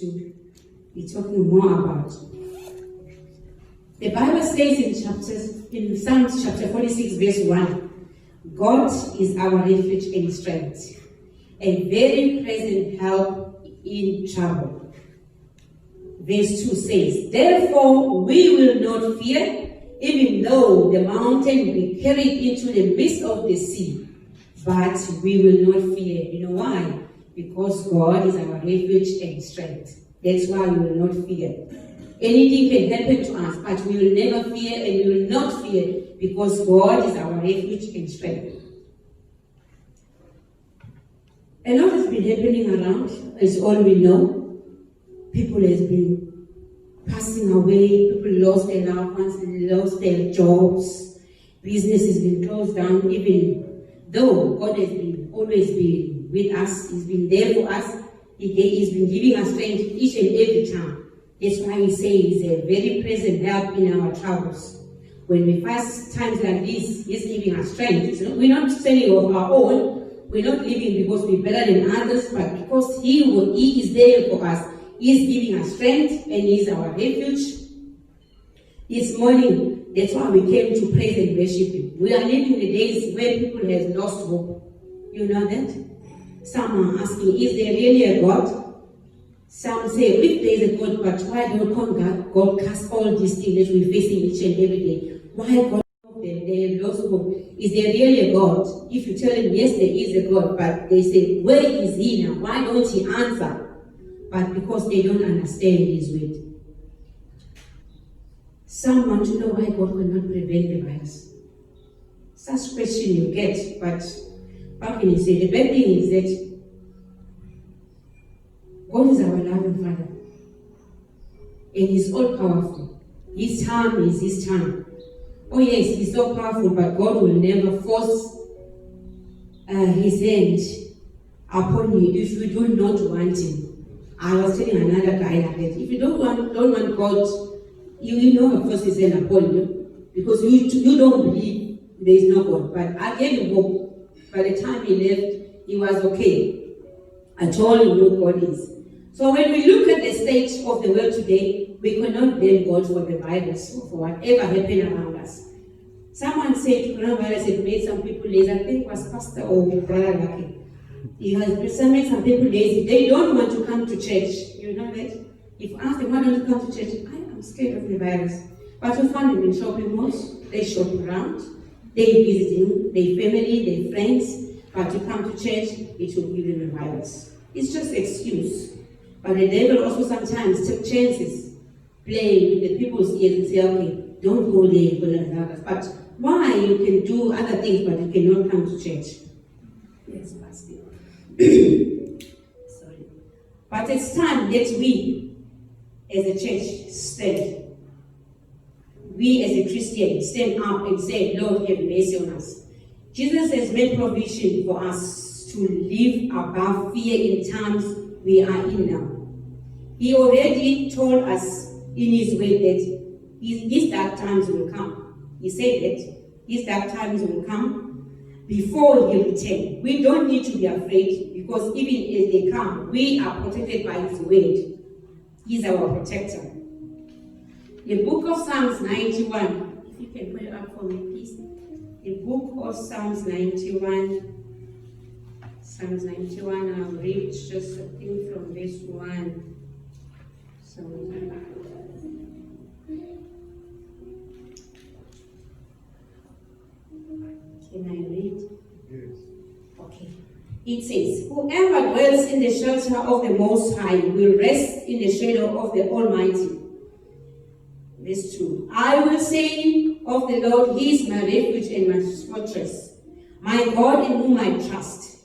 to be talking more about. The Bible says in Psalms chapter 46, verse 1, God is our refuge and strength, a very present help in trouble. Verse 2 says, therefore we will not fear, even though the mountain be carried into the midst of the sea, but we will not fear. You know why? Because God is our refuge and strength. That's why we will not fear. Anything can happen to us, but we will never fear, and we will not fear because God is our refuge and strength. A lot has been happening around, as all we know. People have been passing away, people lost their loved ones, lost their jobs, business has been closed down, even though God has been always been with us, He's been there for us, He's been giving us strength each and every time. That's why we say He's a very present help in our troubles. When we face times like this, He's giving us strength. We're not standing of our own. We're not living because we're better than others, but because He is there for us. He's giving us strength and He's our refuge. This morning, that's why we came to praise and worship Him. We are living the days where people have lost hope. You know that? Some are asking, is there really a God? Some say, if there is a God, but why don't God cast all these things that we're facing each and every day? Why God? They have lost hope. Is there really a God? If you tell them, yes, there is a God, but they say, where is He now? Why don't He answer? But because they don't understand His way. Some want to know why God will not prevent the virus. Such question you get, but how can you say? The bad thing is that God is our loving Father. And He's all powerful. His time is His time. Oh yes, He's so powerful, but God will never force His hand upon you if you do not want Him. I was telling another guy like that, if you don't want God, you know force His hand upon you, because you don't believe there is no God. But I gave him hope. By the time he left, he was okay. I told him who God is. So when we look at the state of the world today, we cannot blame God for the virus or for whatever happened around us. Someone said coronavirus had made some people lazy. I think it was Pastor or Brother Lucky. He has made some people lazy. They don't want to come to church. You know that? If you ask them, why don't you come to church? I'm scared of the virus. But you find them in shopping malls. They shop around. They visiting their family, their friends. But you come to church, it will give them a virus. It's just an excuse. But the devil also sometimes takes chances, play with the people's ears and say, okay, don't go there, but why you can do other things, but you cannot come to church? Yes, Pastor. Sorry. But it's time that we, as a church, stand. We, as a Christian, stand up and say, Lord, have mercy on us. Jesus has made provision for us to live above fear in times we are in now. He already told us in His word that His dark times will come. He said that His dark times will come before He returns. We don't need to be afraid, because even as they come, we are protected by His word. He's our protector. The book of Psalms 91, if you can put it up for me, please. The book of Psalms 91. Psalms 91, I'll read just a thing from verse 1. So, can I read? Yes. Okay. It says, whoever dwells in the shelter of the Most High will rest in the shadow of the Almighty. Verse 2. I will say of the Lord, He is my refuge and my fortress, my God in whom I trust.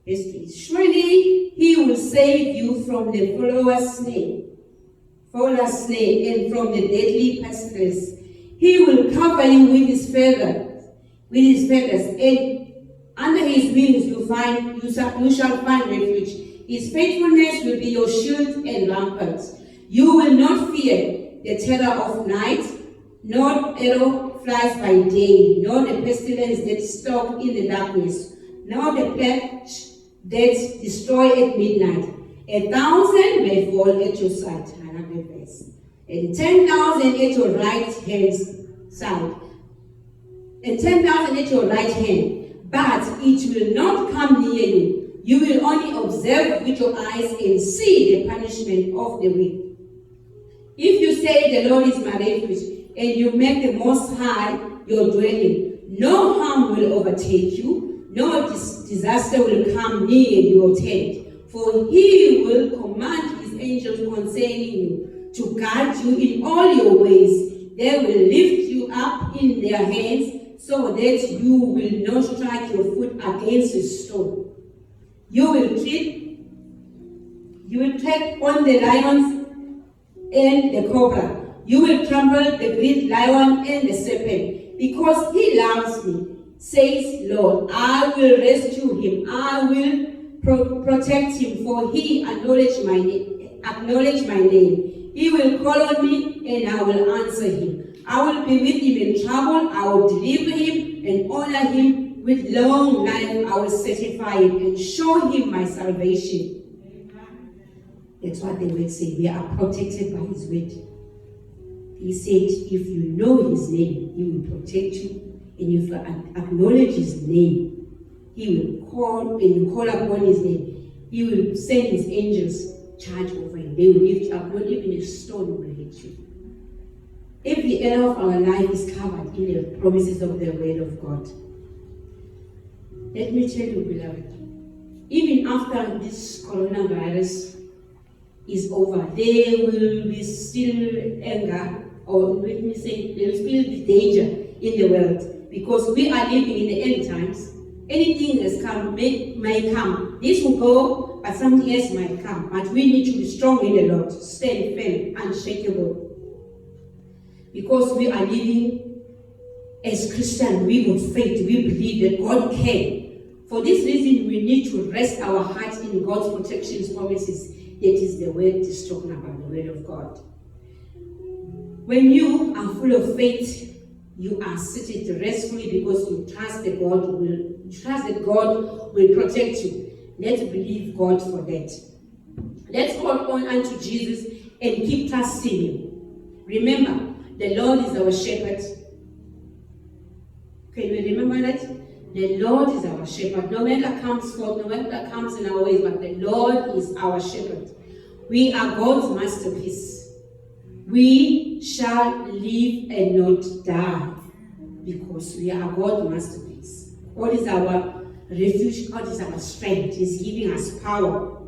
Verse 3. Surely He will save you from the fowler's snare, and from the deadly pestilence. He will cover you with His feathers, and under His wings you shall find refuge. His faithfulness will be your shield and rampart. You will not fear the terror of night, nor arrow flies by day, nor the pestilence that stalks in the darkness, nor the plague that destroys at midnight. 1,000 may fall at your side, another verse, and 10,000 at your right hand side, and 10,000 at your right hand, but it will not come near you. You will only observe with your eyes and see the punishment of the wicked. If you say, the Lord is my refuge, and you make the Most High your dwelling, no harm will overtake you, no disaster will come near your tent. For he will command his angels concerning you, to guard you in all your ways. They will lift you up in their hands, so that you will not strike your foot against a stone. You will tread on the lions and the cobra. You will trample the great lion and the serpent. Because he loves me, says Lord, I will rescue him. I will protect him, for he acknowledged my name. He will call on me, and I will answer him. I will be with him in trouble. I will deliver him and honor him. With long life I will satisfy him and show him my salvation. That's what the word says. We are protected by his word. He said, if you know his name, he will protect you. And if you acknowledge his name, he will call, and you call upon his name, he will send his angels charge over you. They will lift you up. Not even a stone will hit you. Every area of our life is covered in the promises of the word of God. Let me tell you, beloved, even after this coronavirus is over, there will be still anger, or let me say, there will still be danger in the world, because we are living in the end times. Anything that's come may come. This will go, but something else might come. But we need to be strong in the Lord, stand firm, unshakable. Because we are living as Christians, we with faith, we believe that God can. For this reason, we need to rest our hearts in God's protection promises. That is the word is talking about, the word of God. When you are full of faith, you are seated restfully because you trust that God will protect you. Let's believe God for that. Let's hold on unto Jesus and keep trusting him. Remember, the Lord is our shepherd. Can we remember that? The Lord is our shepherd. No matter comes forth, no matter comes in our ways, but the Lord is our shepherd. We are God's masterpiece. We shall live and not die, because we are God's masterpiece. God is our refuge. God is our strength. He's giving us power.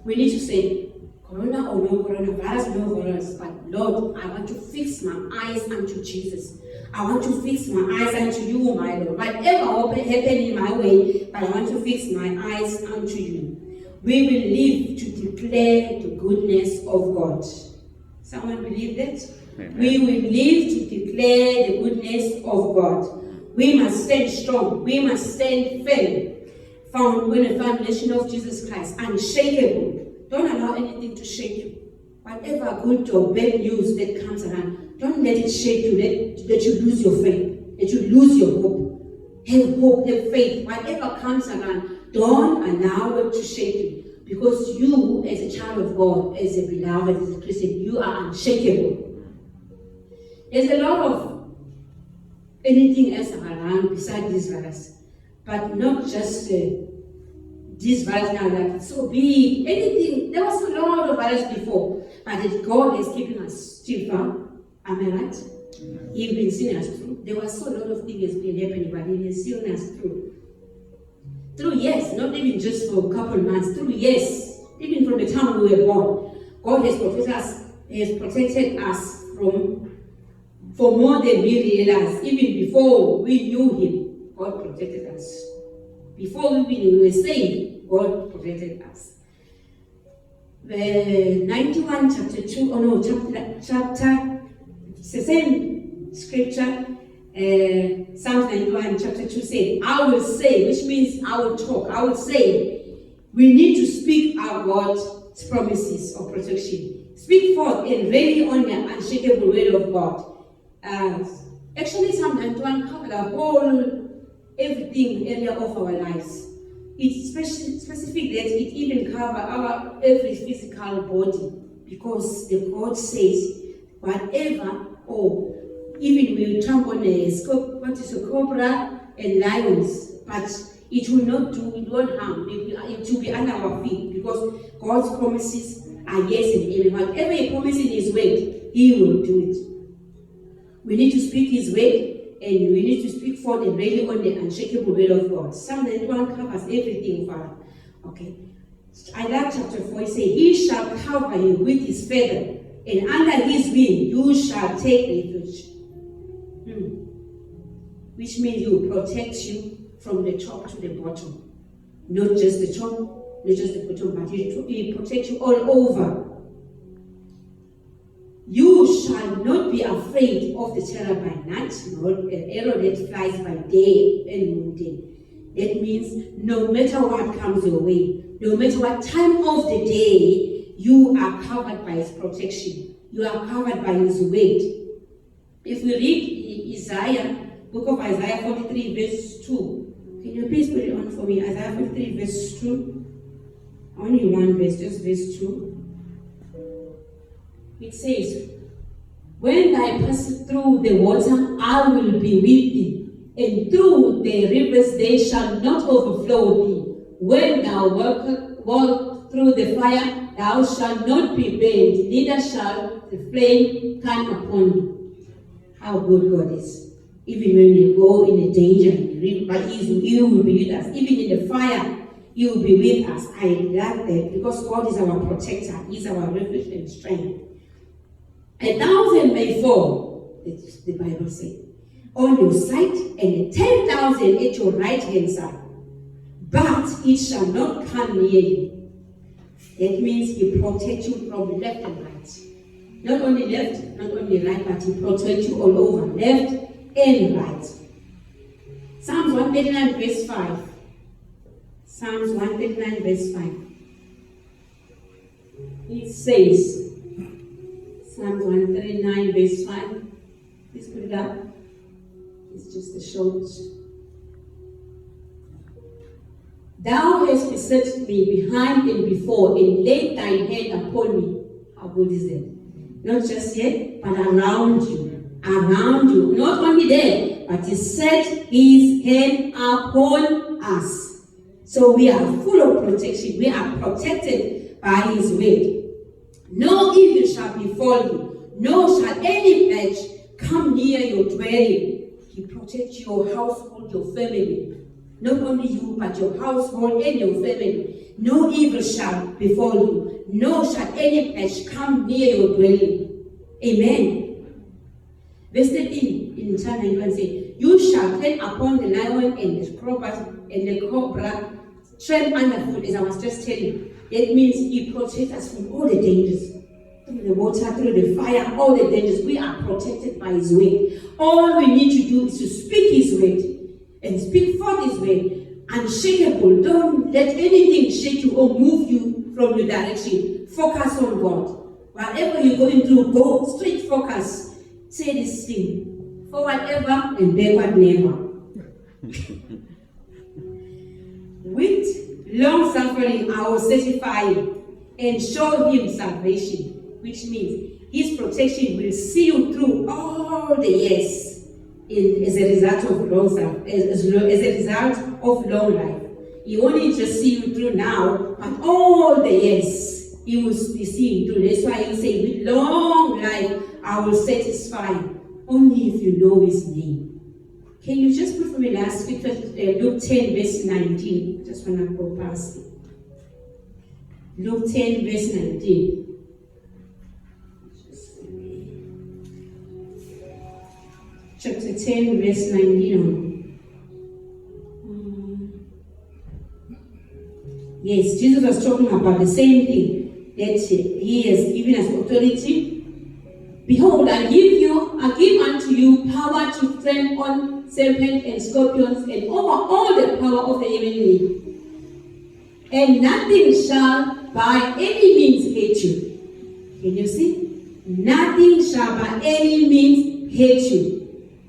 We need to say, corona or no coronavirus, no virus, but Lord, I want to fix my eyes unto Jesus. I want to fix my eyes unto you, my Lord. Whatever happen in my way, but I want to fix my eyes unto you. We will live to declare the goodness of God. Someone believe that? Amen. We will live to declare the goodness of God. We must stand strong. We must stand firm. Found in the foundation of Jesus Christ, unshakable. Don't allow anything to shake you. Whatever good or bad news that comes around, don't let it shake you, that you lose your faith, that you lose your hope. Have hope, have faith. Whatever comes around, don't allow it to shake you. Because you, as a child of God, as a beloved, as a Christian, you are unshakable. There's a lot of anything else around besides this virus. But not just this virus now, like it's so big. Anything, there was a lot of virus before. But God is keeping us still firm. Am I right? He's been seeing us through. There was so a lot of things been happening, but He has seen us through. Through years, not even just for a couple of months, through years, even from the time we were born. God has protected us for more than we realized. Even before we knew Him, God protected us. Before we were saved, God protected us. 91 chapter 2, chapter, it's the same scripture, Psalm 91 chapter 2 said, I will say, which means I will talk, I will say, we need to speak our God's promises of protection. Speak forth and rely on the unshakable word of God. Actually, Psalm 91 covers the whole, everything area of our lives. It's specific that it even covers our every physical body, because the God says, whatever, or even we trample on a cobra and lions, but it will not do, it won't harm, it will be under our feet, because God's promises are yes and amen. Whatever He promises in His word, He will do it. We need to speak His word, and we need to speak forth and really on the unshakable word of God. Psalm 91 covers everything, Father. Okay. I like chapter 4. He says, He shall cover you with His feather, and under His wing you shall take refuge. Which means He will protect you from the top to the bottom. Not just the top, not just the bottom, but He will protect you all over. You shall not be afraid of the terror by night, nor an arrow that flies by day and noonday. That means no matter what comes your way, no matter what time of the day, you are covered by His protection. You are covered by His word. If we read Isaiah, book of Isaiah 43, verse 2. Can you please put it on for me? Isaiah 43, verse 2. Only one verse, just verse 2. It says, when thou passest through the water, I will be with thee, and through the rivers they shall not overflow thee. When thou walk through the fire, thou shalt not be burned, neither shall the flame come upon thee. How good God is. Even when you go in the danger, but He will be with us. Even in the fire, He will be with us. I love that, because God is our protector. He is our refuge and strength. 1,000 may fall, the Bible says, on your side, and 10,000 at your right hand side, but it shall not come near you. That means He protects you from left and right. Not only left, not only right, but He protects you all over, left and right. Psalms 139 verse 5. Psalms 139 verse 5. It says, Psalms 139 verse 5. Please put it up. It's just a short. Thou hast beset me behind and before, and laid thine hand upon me. How good is that? Not just yet, but around you. Around you. Not only there, but He set His hand upon us. So we are full of protection. We are protected by His word. No evil shall befall you, nor shall any pledge come near your dwelling. He protects your household, your family. Not only you, but your household and your family. No evil shall befall you, nor shall any pledge come near your dwelling. Amen. Verse 13 in Psalm 91 says, you shall tread upon the lion and the cobra, tread underfoot, as I was just telling you. It means He protects us from all the dangers. Through the water, through the fire, all the dangers. We are protected by His word. All we need to do is to speak His word and speak forth His word. Unshakable. Don't let anything shake you or move you from your direction. Focus on God. Whatever you're going through, go straight focus. Say this thing. Forward ever and backward never. With long suffering, I will satisfy Him and show Him salvation, which means His protection will see you through all the years as a result of long life. He won't just see you through now, but all the years He will be seeing you through. That's why He say, with long life I will satisfy only if you know His name. Can you just put for me last scripture, Luke 10 verse 19? Just want to go past it. Luke 10 verse 19. Chapter 10 verse 19. Yes, Jesus was talking about the same thing, that He has given us authority. Behold, I give unto you power to tread on serpents and scorpions and over all the power of the enemy. And nothing shall by any means hate you. Can you see? Nothing shall by any means hate you.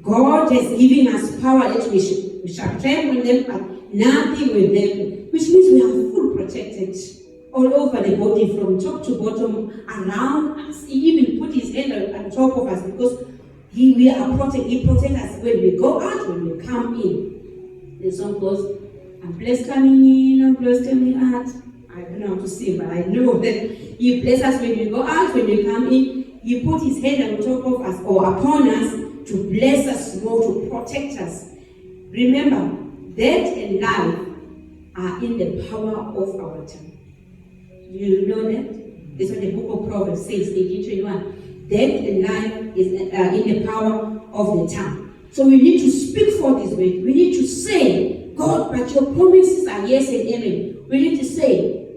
God has given us power. Let me We shall trample on them, but nothing will them. Which means we are full protected all over the body, from top to bottom, around us. He even put his hand on top of us because we are protected. He protects us when we go out, when we come in. The song goes, I'm blessed coming in, I'm blessed coming out. I don't know how to sing, but I know that He blesses us when we go out, when we come in. He put His hand on top of us or upon us to bless us more, to protect us. Remember, death and life are in the power of our tongue. You know that? That's what the book of Proverbs says, 18:21. Death and life is in the power of the tongue. So we need to speak for this word. We need to say, God, but your promises are yes and amen. We need to say,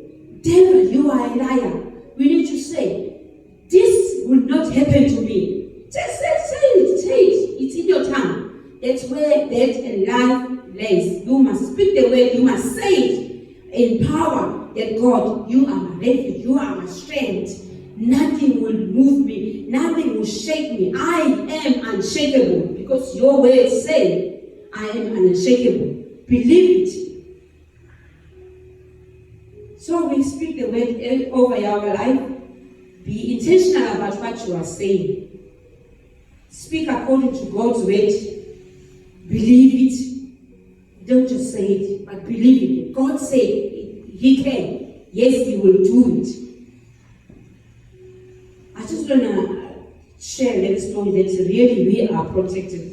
devil, you are a liar. We need to say, this will not happen to me. Just say it. It's in your tongue. That's where death and life lays. You must speak the word. You must say it in power that God, you are my refuge. You are my strength. Nothing will move me. Nothing will shake me. I am unshakable because your words say I am unshakable. Believe it. So we speak the word over our life. Be intentional about what you are saying. Speak according to God's word. Believe it. Don't just say it, but believe it. God said He can. Yes, He will do it. I just want to share a little story that really we are protected.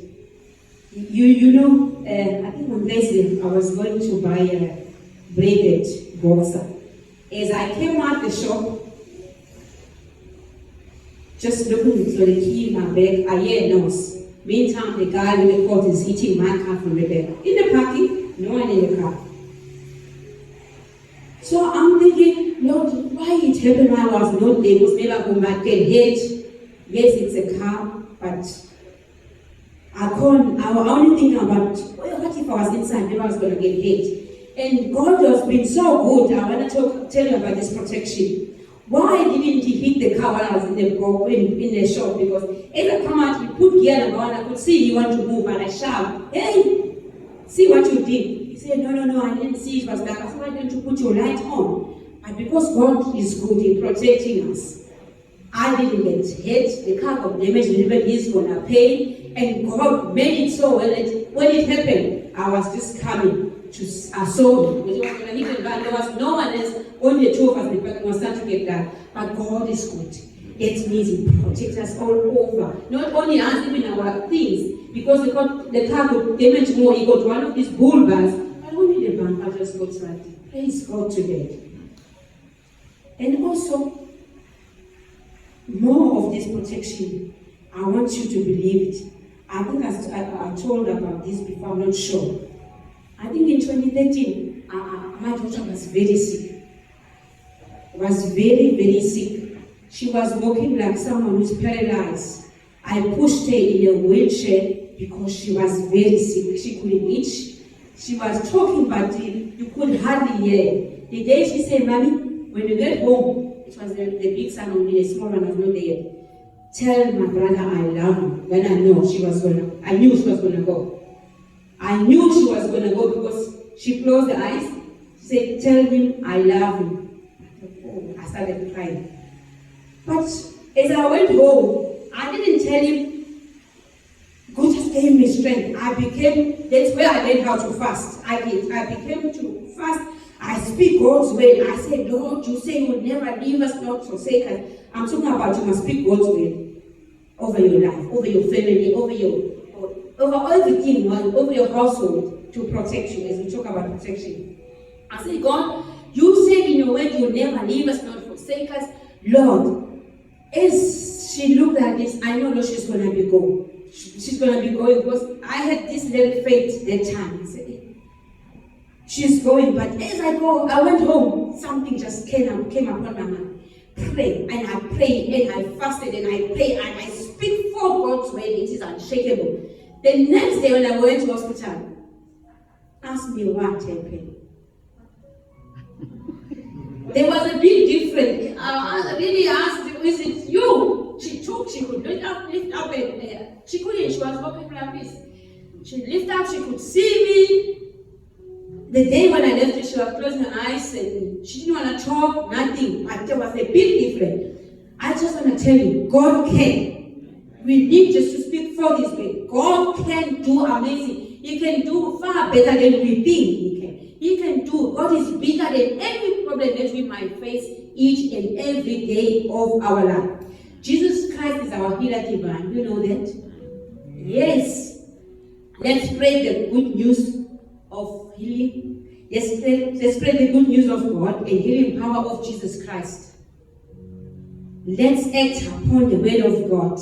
You know, I think on Thursday I was going to buy a braided boxer. As I came out the shop, just looking for the key in my bag, I hear a noise. Meantime, the guy in the court is hitting my car from the back. In the parking, no one in the car. So I'm thinking, Lord, why it happened when I was not there? Because maybe I might get hit. Yes, it's a car, but I only think about, well, what if I was inside? Maybe I was going to get hit. And God has been so good. I want to tell you about this protection. Why didn't He hit the car while I was in the shop? Because as I come out, He put gear number one. I could see He wanted to move, and I shout, hey, see what you did. He said, no, I didn't see it was dark. I said, why didn't you put your light on? And because God is good in protecting us, I didn't get hit. The car got damaged. He's going to pay. And God made it so well that when it happened, I was just coming. I saw him. There was no one else. Only the two of us in the parking was starting to get that. But God is good. It means He protects us all over. Not only us, even our things. Because the car got damaged more. He got one of these bull bars. But only the bumper just got right. Praise God today. And also, more of this protection. I want you to believe it. I think I told about this before, I'm not sure. I think in 2013, my daughter was very sick. Was very, very sick. She was walking like someone who's paralyzed. I pushed her in a wheelchair because she was very sick. She couldn't eat. She was talking, but you could hardly hear. The day she said, Mommy, when you get home, it was the big son only, the small one was not there. Tell my brother I love him. Then I knew she was gonna go. I knew she was gonna go because she closed her eyes. She said, tell him I love him. I started crying. But as I went home, I didn't tell him. God just gave me strength. That's where I learned how to fast. I became to fast. I speak God's word. I said, Lord, you say you will never leave us, not forsake us. I'm talking about you must speak God's word over your life, over your family, over everything, over your household to protect you as we talk about protection. I said, God, you said in your word you will never leave us, not forsake us. Lord, as she looked at this, I know Lord, she's going to be going. She's going to be going because I had this little faith that time. I said, she's going, but as I went home, something just came upon my mind. Pray, and I prayed, and I fasted, and I prayed, and I speak for God's word. It is unshakable. The next day when I went to hospital, ask me what happened. There was a big difference. I really asked, is it you? She could lift up and she couldn't, she was walking like this. She lifted up, she could see me. The day when I left her, she was closing her eyes and she didn't want to talk, nothing. But there was a big difference. I just want to tell you, God can. We need just to speak for this way. God can do amazing. He can do far better than we think He can. He can do. God is bigger than every problem that we might face each and every day of our life. Jesus Christ is our healer divine. You know that? Yes. Let's spread the good news of healing. Let's spread the good news of God and healing power of Jesus Christ. Let's act upon the word of God.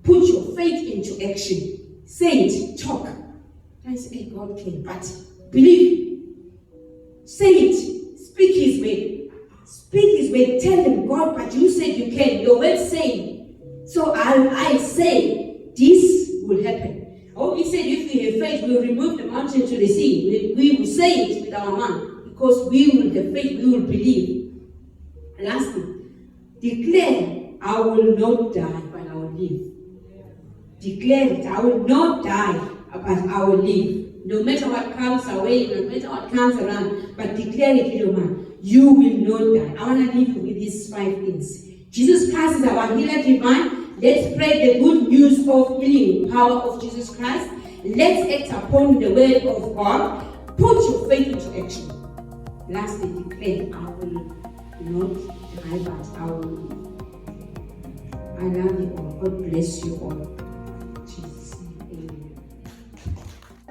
Put your faith into action. Say it, talk. I say, hey, God can, but believe. Say it, speak His way. Speak His way. Tell them, God, but you said you can. Your word saying. So I say, this will happen. Oh, He said, if we have faith, we will remove the mountain to the sea. We will say it with our mouth because we will have faith, we will believe. Lastly, declare, I will not die, but I will live. Declare it, I will not die, but I will live. No matter what comes away, no matter what comes around, but declare it in your mind. You will not die. I want to leave you with these 5 things. Jesus Christ is our healer divine. Let's spread the good news of healing power of Jesus Christ. Let's act upon the word of God. Put your faith into action. Lastly, declare, I will not die, but I will live. I love you all. God bless you all.